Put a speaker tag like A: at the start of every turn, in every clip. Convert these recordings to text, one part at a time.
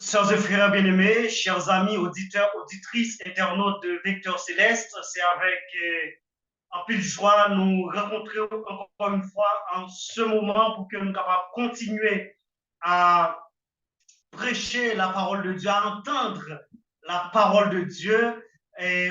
A: Chers et frères bien-aimés, chers amis, auditeurs, auditrices, internautes de Vecteur Céleste, c'est avec un peu de joie nous rencontrer encore une fois en ce moment pour que nous puissions continuer à prêcher la parole de Dieu, à entendre la parole de Dieu et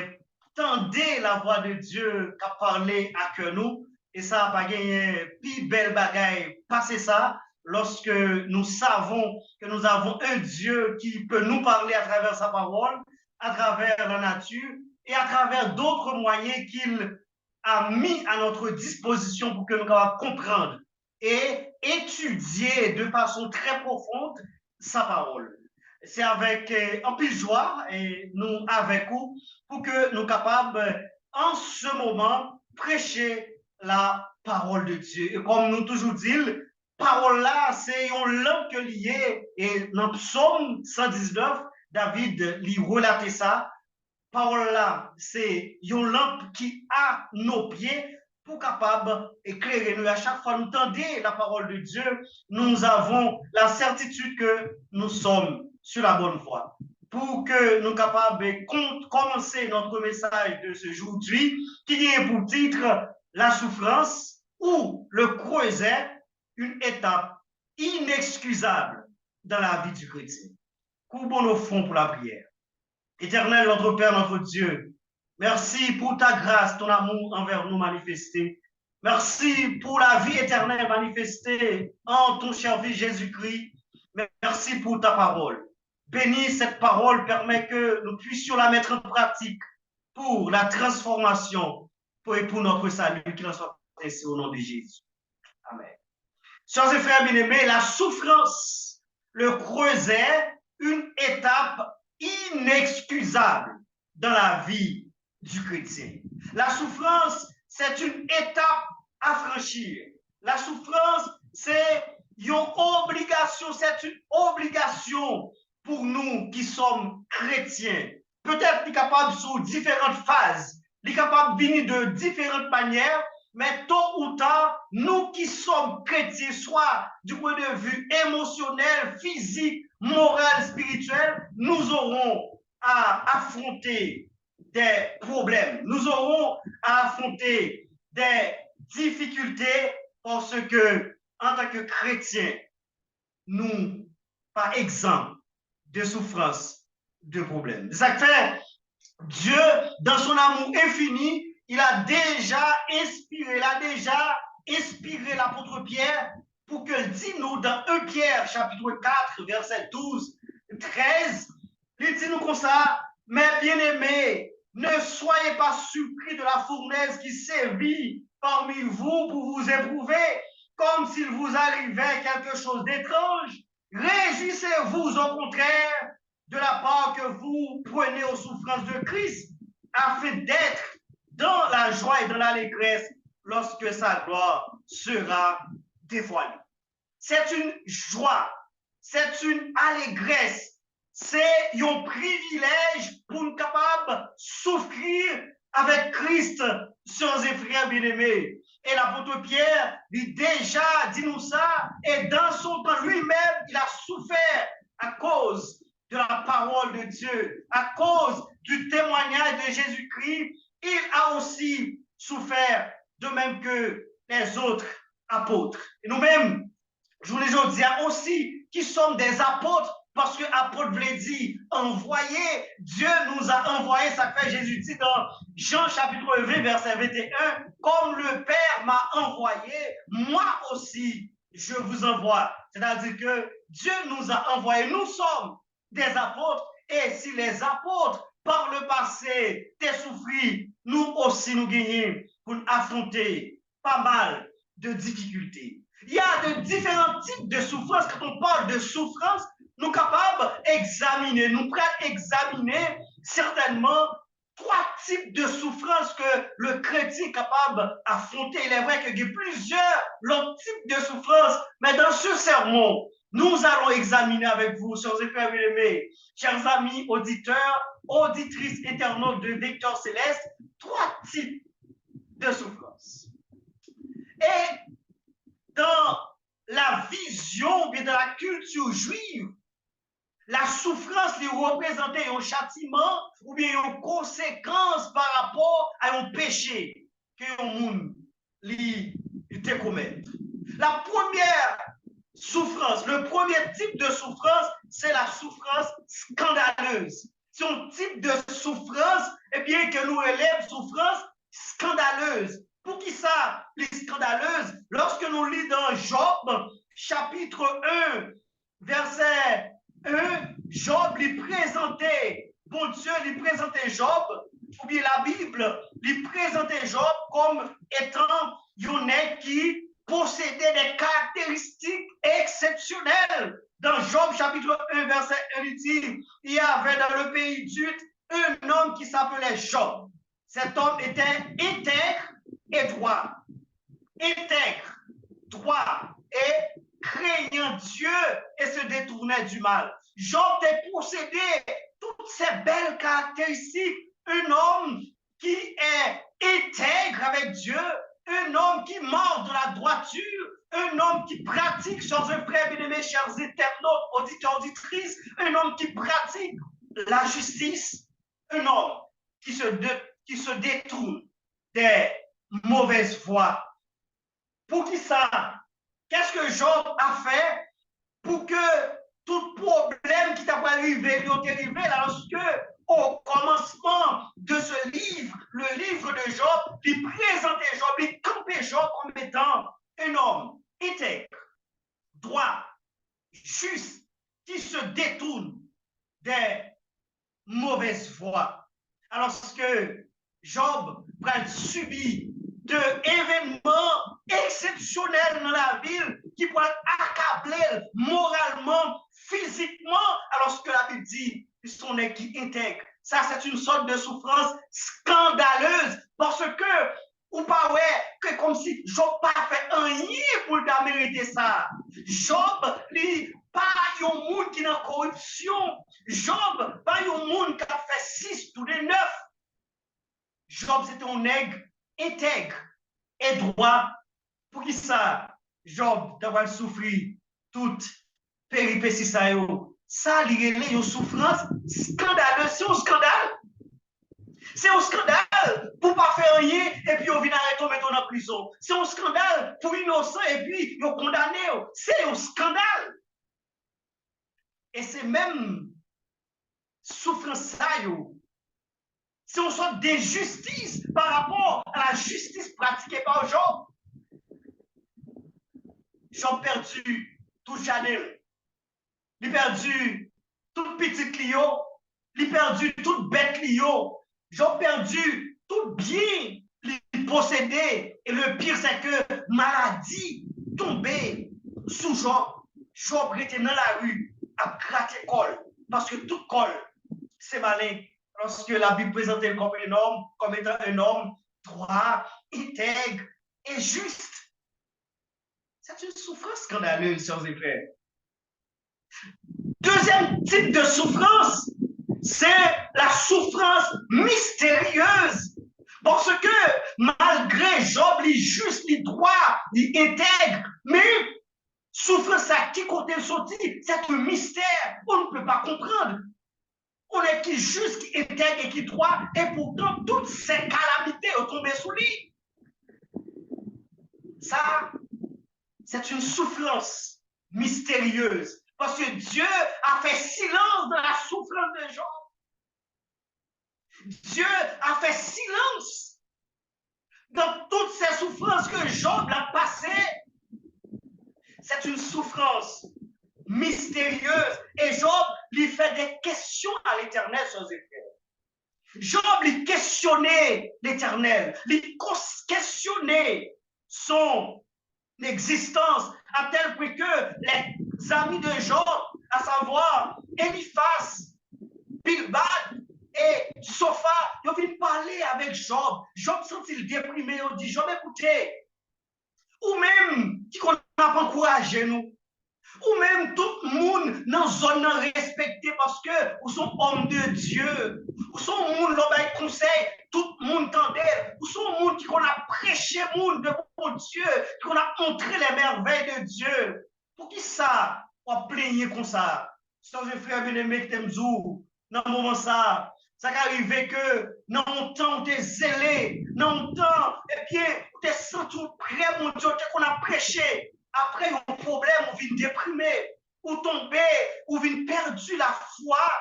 A: tendez la voix de Dieu qui a parlé à que nous. Et ça n'a pas gagné plus belle bagaille, passer ça, lorsque nous savons que nous avons un Dieu qui peut nous parler à travers sa parole, à travers la nature et à travers d'autres moyens qu'il a mis à notre disposition pour que nous puissions comprendre et étudier de façon très profonde sa parole. C'est avec un peu de joie et nous avec vous pour que nous capables en ce moment prêcher la parole de Dieu. Et comme nous toujours disons, parole là, c'est une lampe que liée et dans Psaume 119, David lui relatait ça. Parole là, c'est une lampe qui a nos pieds pour capable éclairer nous. À chaque fois nous tendons la parole de Dieu, nous avons la certitude que nous sommes sur la bonne voie. Pour que nous capables de commencer notre message de ce jour-ci, qui est pour titre la souffrance ou le creuset, une étape inexcusable dans la vie du chrétien. Courbons nos fonds pour la prière. Éternel, notre Père, notre Dieu, merci pour ta grâce, ton amour envers nous manifesté. Merci pour la vie éternelle manifestée en ton cher Fils Jésus-Christ. Merci pour ta parole. Bénis cette parole, permet que nous puissions la mettre en pratique pour la transformation et pour notre salut, qu'il en soit ainsi au nom de Jésus. Amen. Chers et frères bien-aimés, la souffrance, le creuset, une étape inexcusable dans la vie du chrétien. La souffrance, c'est une étape à franchir. La souffrance, c'est une obligation, c'est une obligation pour nous qui sommes chrétiens. Peut-être capable sur différentes phases, capable de venir de différentes manières, mais tôt ou tard, nous qui sommes chrétiens, soit du point de vue émotionnel, physique, moral, spirituel, nous aurons à affronter des problèmes. Nous aurons à affronter des difficultés parce que, en tant que chrétiens, nous, par exemple, de souffrance, de problèmes. Ça fait, Dieu, dans son amour infini, il a déjà inspiré l'apôtre Pierre pour que dit nous dans 1 Pierre chapitre 4 verset 12 13, il dit nous comme ça, mes bien-aimés, ne soyez pas surpris de la fournaise qui sévit parmi vous pour vous éprouver, comme s'il vous arrivait quelque chose d'étrange. Réjouissez-vous au contraire de la part que vous prenez aux souffrances de Christ, afin d'être dans la joie et dans l'allégresse lorsque sa gloire sera dévoilée. C'est une joie, c'est une allégresse, c'est un privilège pour nous capables de souffrir avec Christ, sœurs et frères bien-aimés. Et l'apôtre Pierre dit déjà, dit-nous ça, et dans son temps lui-même, il a souffert à cause de la parole de Dieu, à cause du témoignage de Jésus-Christ. Il a aussi souffert de même que les autres apôtres. Et nous-mêmes, je vous le dis aussi, qui sommes des apôtres, parce que apôtre voulait dire envoyé, Dieu nous a envoyé, ça fait Jésus dit dans Jean chapitre 20, verset 21, comme le Père m'a envoyé, moi aussi je vous envoie. C'est-à-dire que Dieu nous a envoyés, nous sommes des apôtres, et si les apôtres par le passé t'es souffri, nous aussi nous gagnons pour affronter pas mal de difficultés. Il y a de différents types de souffrance. Quand on parle de souffrance, nous sommes capables d'examiner, nous pourrons examiner certainement 3 types de souffrance que le chrétien est capable d'affronter. Il est vrai qu'il y a plusieurs types de souffrance, mais dans ce sermon, nous allons examiner avec vous, chers et frères bien-aimés, chers amis auditeurs, auditrices, internautes de Vecteur Céleste, 3 types de souffrance. Et dans la vision et dans la culture juive, la souffrance lui représentait un châtiment ou bien une conséquence par rapport à un péché que le monde lui était commis. La première souffrance, le premier type de souffrance, c'est la souffrance scandaleuse. C'est un type de souffrance, eh bien, que nous élève souffrance scandaleuse. Pour qui ça, les scandaleuses? Lorsque nous lisons dans Job, chapitre 1, verset 1, Job lui présentait, bon Dieu lui présentait Job, ou bien la Bible lui présentait Job comme étant un qui possédait des caractéristiques exceptionnelles. Dans Job chapitre 1, verset 1, il dit, il y avait dans le pays d'Uth un homme qui s'appelait Job. Cet homme était intègre et droit. Intègre, droit et craignant Dieu et se détournait du mal. Job était possédé toutes ces belles caractéristiques. Un homme qui est intègre avec Dieu, un homme qui marche dans la droiture, un homme qui pratique, chers frères bien-aimés, chers internautes, auditeurs, auditrices, un homme qui pratique la justice, un homme qui se détourne des mauvaises voies. Pour qui ça? Qu'est-ce que Job a fait pour que tout problème qui t'a arrivé lui est arrivé lorsque au commencement de ce livre, le livre de Job, il présentait Job, il campait Job comme étant un homme intègre, droit, juste, qui se détourne des mauvaises voies. Alors que Job a subi d'événements exceptionnels dans la ville qui pourraient accabler moralement, physiquement, alors que la Bible dit son est qui intègre. Ça, c'est une sorte de souffrance scandaleuse parce que, ou pas ouais, que comme si Job pas fait rien pour mériter ça. Job, lui, pas un monde qui est en corruption. Job, pas un monde qui a fait 6 tous les 9. Job, c'était un nègre intègre et droit. Pour qui ça, Job, d'avoir souffert toute péripétie ça yo. Ça, il y a une souffrance scandaleuse. C'est un scandale. C'est un scandale pour ne pas faire rien et puis on vient tomber dans la prison. C'est un scandale pour innocent et puis on condamné. C'est un scandale. Et c'est même souffrance ça yo. C'est une sorte d'injustice par rapport à la justice pratiquée par Job. Job perdu tout Chanel. Il perdu toute petite Clio. Il perdu toute bête Clio. Job perdu tout bien il possédait. Et le pire, c'est que maladie tombée sous Job. Job était dans la rue à gratter col. Parce que tout col, c'est malin. Lorsque la Bible présentait comme un homme, comme étant un homme droit, intègre et juste. C'est une souffrance scandaleuse, chers et frères. Deuxième type de souffrance, c'est la souffrance mystérieuse. Parce que malgré Job, il est juste, il est droit, il est intègre, mais souffrance à qui côté sorti, c'est un mystère. On ne peut pas comprendre. On est qui juste, qui intègre et qui droit, et pourtant toutes ces calamités ont tombé sous lui. Ça, c'est une souffrance mystérieuse. Parce que Dieu a fait silence dans la souffrance de Job. Dieu a fait silence dans toutes ces souffrances que Job a passées. C'est une souffrance mystérieuse. Et Job lui fait des questions à l'Éternel sur ses frères. Job lui questionnait l'Éternel, lui questionnait son existence à tel point que les amis de Job, à savoir Eliphaz, Bildad et Sofa, ils ont venu parler avec Job. Job sent-il déprimé, il dit, Job, écoutez, ou même qui qu'on n'a pas encouragé nous, ou même tout le monde dans la zone respecté parce que vous sont hommes de Dieu, vous sont monde qui conseil, tout le monde tendait, vous sont monde qui qu'on a prêché monde de bon Dieu, qui qu'on a montré les merveilles de Dieu. Pour qui ça, on plaignait comme ça? sans un frère bien-aimé qui t'aime dans le moment ça arrive que dans mon temps, tu es zélé, dans mon temps, eh bien, tu es senti prêt, mon Dieu, qu'on a prêché. Après, un problème, on vient déprimé, ou tomber, ou vient perdu la foi,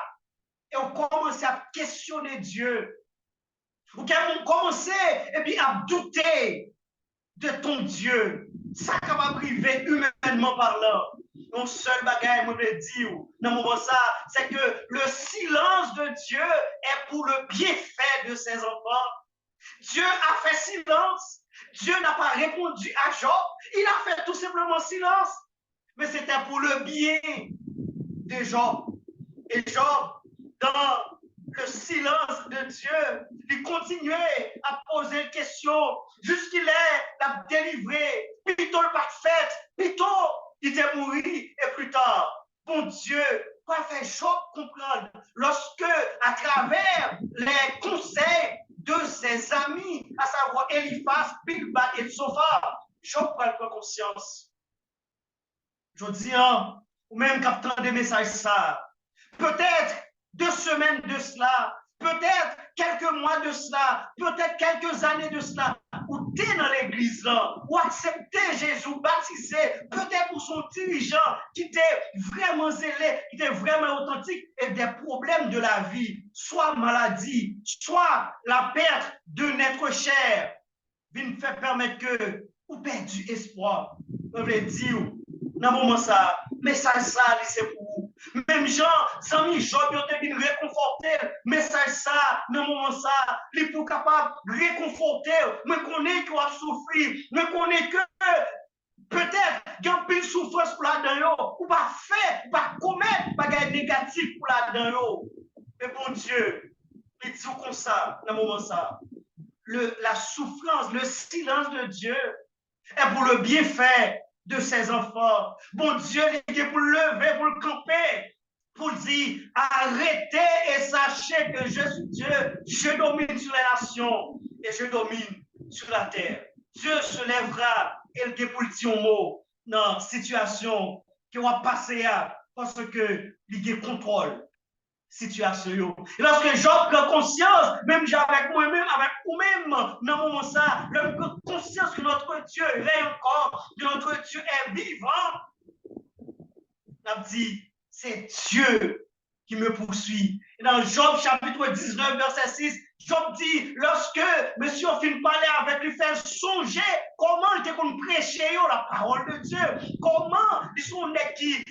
A: et on commence à questionner Dieu. Ou on commence et puis à douter de ton Dieu. Ça va priver humainement parlant. Un seul bagage, moi, je dire, dans le moment ça, c'est que le silence de Dieu est pour le bienfait de ses enfants. Dieu a fait silence. Dieu n'a pas répondu à Job. Il a fait tout simplement silence. Mais c'était pour le bien de Job. Et Job, dans le silence de Dieu, il continuait à poser des questions jusqu'il l'a délivré. Plutôt le parfait, plutôt il était mort et plus tard. Bon Dieu, quoi fait Job comprendre lorsque, à travers les conseils de ses amis, à savoir Eliphaz, Bilba et Zophar, Job prend conscience. Je dis, hein, ou même captant des messages ça, peut-être 2 semaines de cela, peut-être quelques mois de cela, peut-être quelques années de cela, ou tu es dans l'église là, ou accepter Jésus, baptisé, peut-être pour son dirigeant qui était vraiment zélé, qui était vraiment authentique, et des problèmes de la vie, soit maladie, soit la perte de notre chair, vient faire permettre que vous perdu espoir. Je veux dire, dans le moment ça, message ça, c'est pour vous. Même gens, amis Job, ils ont été réconfortés. Message ça, dans le moment ça, ils sont capables de réconforter. Mais qu'on est qu'on a souffert, mais qu'on est que peut-être qu'il y a une souffrance pour là-dedans, ou pas faire, ou pas commettre, pas gagner négatif pour là-dedans. Mais bon Dieu, il dit comme ça, dans le moment ça. La souffrance, le silence de Dieu est pour le bienfait de ses enfants. Bon Dieu, il est pour le lever, pour le camper, pour dire, arrêtez et sachez que je suis Dieu, je domine sur les nations et je domine sur la terre. Dieu se lèvera et il est pour le dire un mot dans la situation qui va passer parce que il y a contrôle situation. Et lorsque Job prend conscience, même avec moi-même, avec vous-même, dans le moment ça, le conscience que notre Dieu règne encore, que notre Dieu est vivant, on a dit, c'est Dieu qui me poursuit. Et dans Job chapitre 19, verset 6, Job dit, lorsque monsieur fin parler avec lui, faire songer comment il était qu'on prêchait la parole de Dieu, comment ils sont qui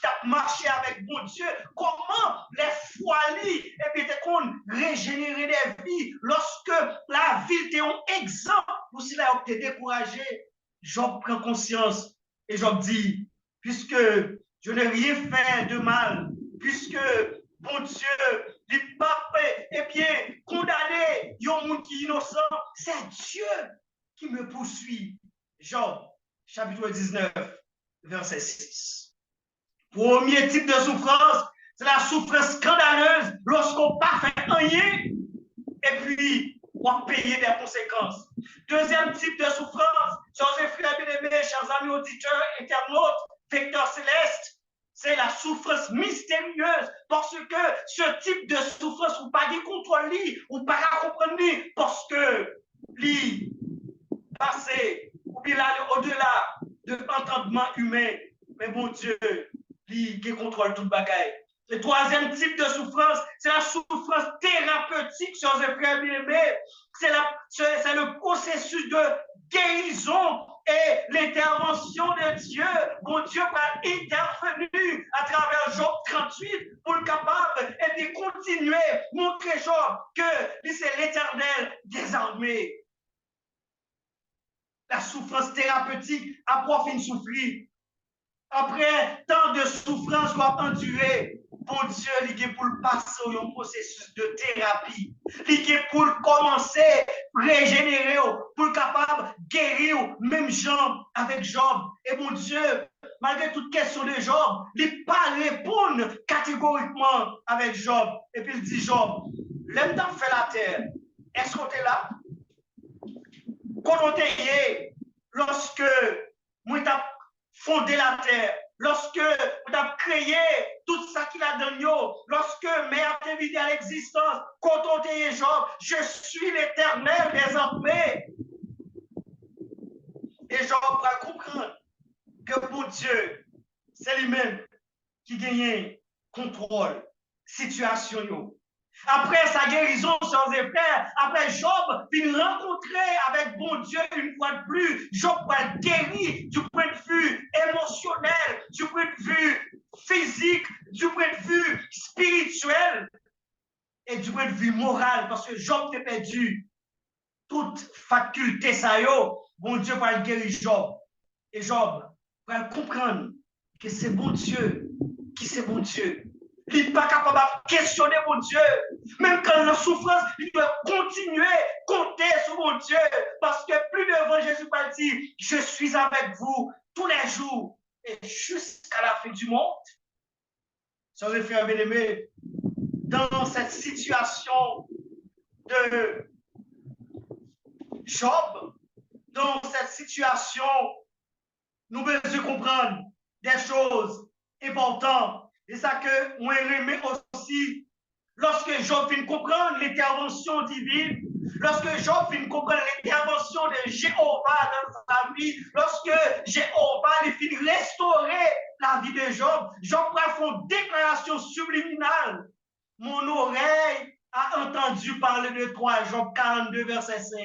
A: a marché avec bon Dieu, comment les foies et puis qu'on régénérer des vies, lorsque la ville était un exemple pour cela a été découragé, Job prend conscience et Job dit, puisque je n'ai rien fait de mal, puisque bon Dieu, les papes, eh bien, condamné, il y a un monde qui est innocent, c'est Dieu qui me poursuit. Job, chapitre 19, verset 6. Premier type de souffrance, c'est la souffrance scandaleuse lorsqu'on n'a pas fait rien et puis on payer des conséquences. Deuxième type de souffrance, chers frères bien-aimés, chers amis auditeurs, internautes, vecteurs célestes, c'est la souffrance mystérieuse parce que ce type de souffrance, vous ne pouvez pas contrôler lui, vous ne pouvez pas comprendre lui parce que lui, passé, ou bien au-delà de l'entendement humain, mais bon Dieu, lui qui contrôle tout le bagage. Le troisième type de souffrance, c'est la souffrance thérapeutique, chers frères bien-aimés. C'est le processus de guérison et l'intervention de Dieu. Bon Dieu va intervenir à travers Job 38 pour le capable et de continuer, montrer Job que c'est l'Éternel des armées. La souffrance thérapeutique a profond souffrir. Après tant de souffrance qu'on a enduré, bon Dieu, il est pour le passer au processus de thérapie. Il est pour commencer à régénérer, pour le capable de guérir, même Job avec Job. Et bon Dieu, malgré toute question de Job, il ne pas répondre catégoriquement avec Job. Et puis il dit Job, l'aime t'en fait la terre. Est-ce qu'on est là? Quand on est lorsque moi t'as fondé la terre, lorsque vous avez créé tout ça qu'il a donné, lorsque mère t'a invité à l'existence, quand on dit Job, je suis l'Éternel des armées. Et Job va comprendre que pour Dieu, c'est lui-même qui gagne contrôle situation. Après sa guérison, sans frères, après Job vient rencontrer avec bon Dieu une fois de plus. Job va être guéri du point de vue émotionnel, du point de vue physique, du point de vue spirituel et du point de vue moral, parce que Job a perdu toute faculté, ça y est, bon Dieu va le guérir Job. Et Job va comprendre que c'est bon Dieu, qui c'est bon Dieu. Il n'est pas capable de questionner mon Dieu. Même quand la souffrance, il doit continuer à compter sur mon Dieu. Parce que plus devant Jésus va dire, je suis avec vous tous les jours et jusqu'à la fin du monde. Sans frères bien-aimés, dans cette situation de Job, dans cette situation, nous devons comprendre des choses importantes. Et ça que moi j'aimais aussi, lorsque Job vient comprendre l'intervention divine, lorsque Job vient comprendre l'intervention de Jéhovah dans sa vie, lorsque Jéhovah vient restaurer la vie de Job, Job va faire une déclaration subliminale. Mon oreille a entendu parler de toi, Job 42, verset 5.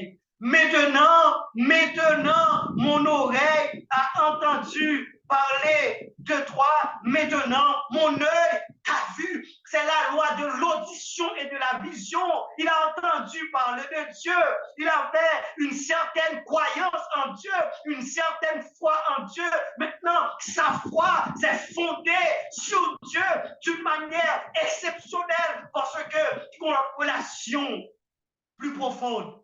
A: Maintenant, mon oreille a entendu parler de toi. Maintenant, mon œil a vu. C'est la loi de l'audition et de la vision. Il a entendu parler de Dieu. Il avait une certaine croyance en Dieu, une certaine foi en Dieu. Maintenant, sa foi s'est fondée sur Dieu d'une manière exceptionnelle parce qu'il a une relation plus profonde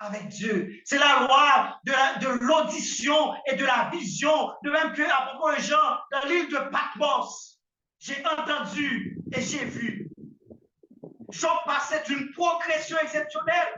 A: avec Dieu. C'est la loi de l'audition et de la vision. De même que à propos de Jean, dans l'île de Patmos, j'ai entendu et j'ai vu. Jean passait d'une progression exceptionnelle.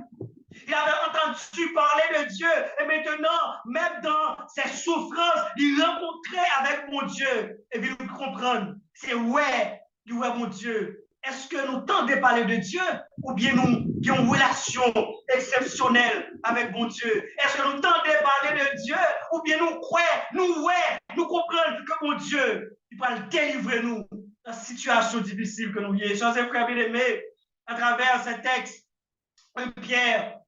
A: Il avait entendu parler de Dieu et maintenant, même dans ses souffrances, il rencontrait avec mon Dieu. Et il comprendre, c'est ouais, mon Dieu. Est-ce que nous tentons de parler de Dieu ou bien nous avons une relation exceptionnelle avec mon Dieu? Est-ce que nous tentons de parler de Dieu ou bien nous croyons, nous comprenons que mon Dieu, il va délivrer nous dans la situation difficile que nous vivons. Chers frères bien-aimés, à travers ce texte, 1 Pierre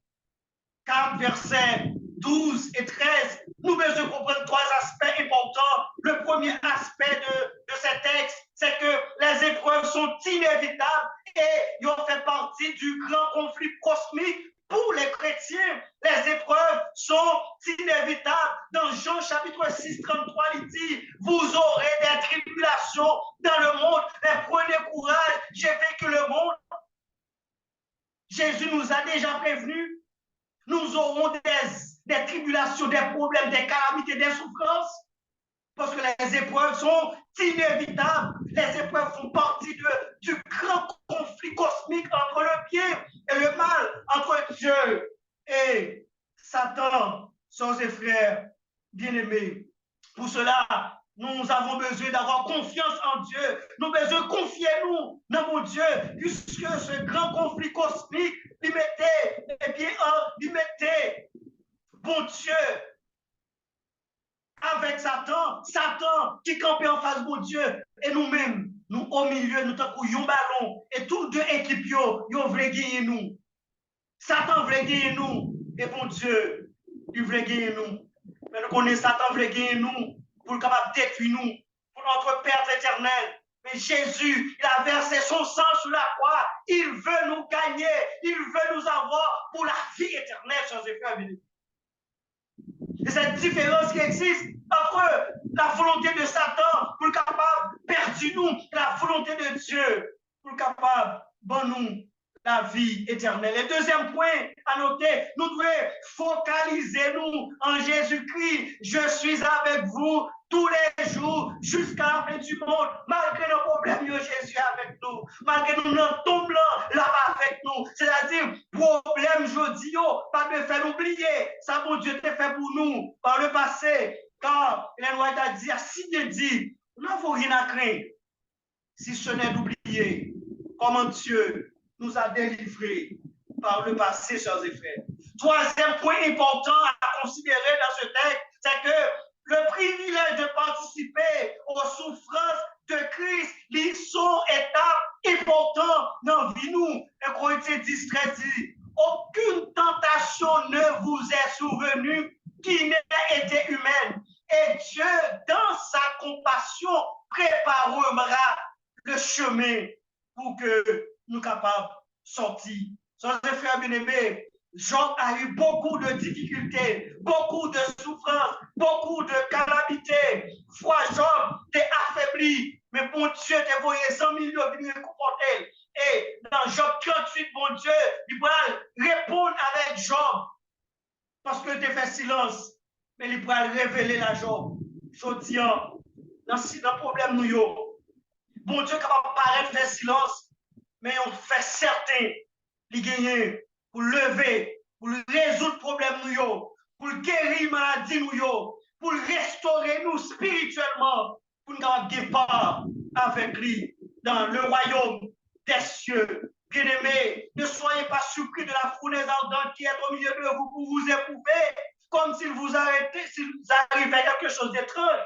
A: 4, versets 12 et 13, nous devons comprendre trois aspects importants. Le premier aspect de ce texte, c'est que les épreuves sont inévitables et ils ont fait partie du grand conflit cosmique pour les chrétiens. Les épreuves sont inévitables. Dans Jean chapitre 6, 33, il dit, vous aurez des tribulations dans le monde, mais prenez courage, j'ai vaincu le monde. Jésus nous a déjà prévenus. Nous aurons des tribulations, des problèmes, des calamités, des souffrances, parce que les épreuves sont inévitables. Les épreuves font partie du grand conflit cosmique entre le bien et le mal, entre Dieu et Satan, sœurs et frères bien-aimés. Pour cela, nous avons besoin d'avoir confiance en Dieu. Nous avons besoin de confier nous dans mon Dieu, puisque ce grand conflit cosmique, il mettait bon Dieu avec Satan qui campait en face de Dieu, et nous-mêmes, nous au milieu, nous avons un ballon, et tous deux équipes, ils veulent gagner nous. Satan veut gagner nous, et bon Dieu, il veut gagner nous. Mais nous connaissons Satan veut gagner nous, pour le capable détruire nous, pour notre Père éternel. Mais Jésus, il a versé son sang sur la croix. Il veut nous gagner. Il veut nous avoir pour la vie éternelle, chers frères. Et cette différence qui existe entre la volonté de Satan pour le capable de perdre nous, et la volonté de Dieu pour le capable de nous la vie éternelle. Et deuxième point à noter, nous devons focaliser nous en Jésus-Christ. Je suis avec vous tous les jours jusqu'à la fin du monde. Malgré nos problèmes, Jésus est avec nous. Malgré nous tombons là avec nous. C'est-à-dire, problème, je dis, pas de faire oublier. Ça, mon Dieu, t'a fait pour nous par le passé. Car, il a dit, si Dieu dit, Nous n'avons rien à craindre, si ce n'est d'oublier comment Dieu nous a délivrés par le passé, chers et frères. Troisième point important à considérer dans ce texte, c'est que le privilège de participer aux souffrances de Christ, ils sont étapes importantes dans la vie. Nous, 1 Corinthiens 10, 13 dit, aucune tentation ne vous est survenue qui n'ait été humaine. Et Dieu, dans sa compassion, préparera le chemin pour que nous capables de sortir. Chers frères bien-aimés, Job a eu beaucoup de difficultés, beaucoup de souffrances, beaucoup de calamités. Foi Job t'es affaibli, mais bon Dieu t'a envoyé 100 millions de récompenser. Et dans Job 38, bon Dieu, il va répondre avec Job parce que tu fait silence, mais il va révéler la Job. Je dis, dans le problème, nous, bon Dieu capable de paraître faire silence, mais on fait certain, il gagne pour lever, pour résoudre le problème, nous, pour guérir la maladie, nous, pour restaurer nous spirituellement, pour nous avoir part avec lui dans le royaume des cieux. Bien-aimés, ne soyez pas surpris de la fournaise ardente qui est au milieu de vous pour vous éprouver, comme s'il vous arrivait quelque chose d'étrange.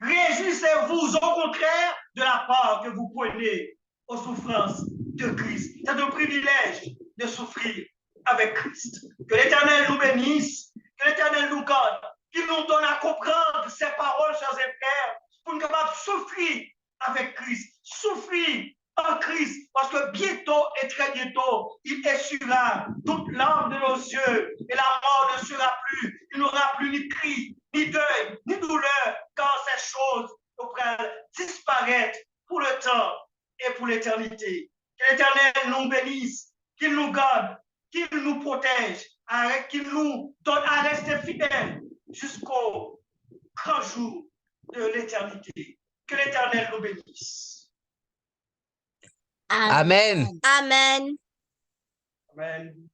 A: Réjouissez-vous au contraire de la part que vous prenez aux souffrances de Christ. C'est un privilège de souffrir avec Christ. Que l'Éternel nous bénisse, que l'Éternel nous garde, qu'il nous donne à comprendre ces paroles, chers et frères, pour nous capables de souffrir avec Christ, souffrir en Christ, parce que bientôt et très bientôt, il essuiera toute larme de nos yeux et la mort ne sera plus. Il n'aura plus ni cri, ni deuil, ni douleur, quand ces choses pourraient disparaître pour le temps et pour l'éternité. Que l'Éternel nous bénisse, qu'il nous garde, qu'il nous protège, qu'il nous donne à rester fidèles jusqu'au grand jour de l'éternité. Que l'Éternel nous bénisse.
B: Amen.
C: Amen.
A: Amen.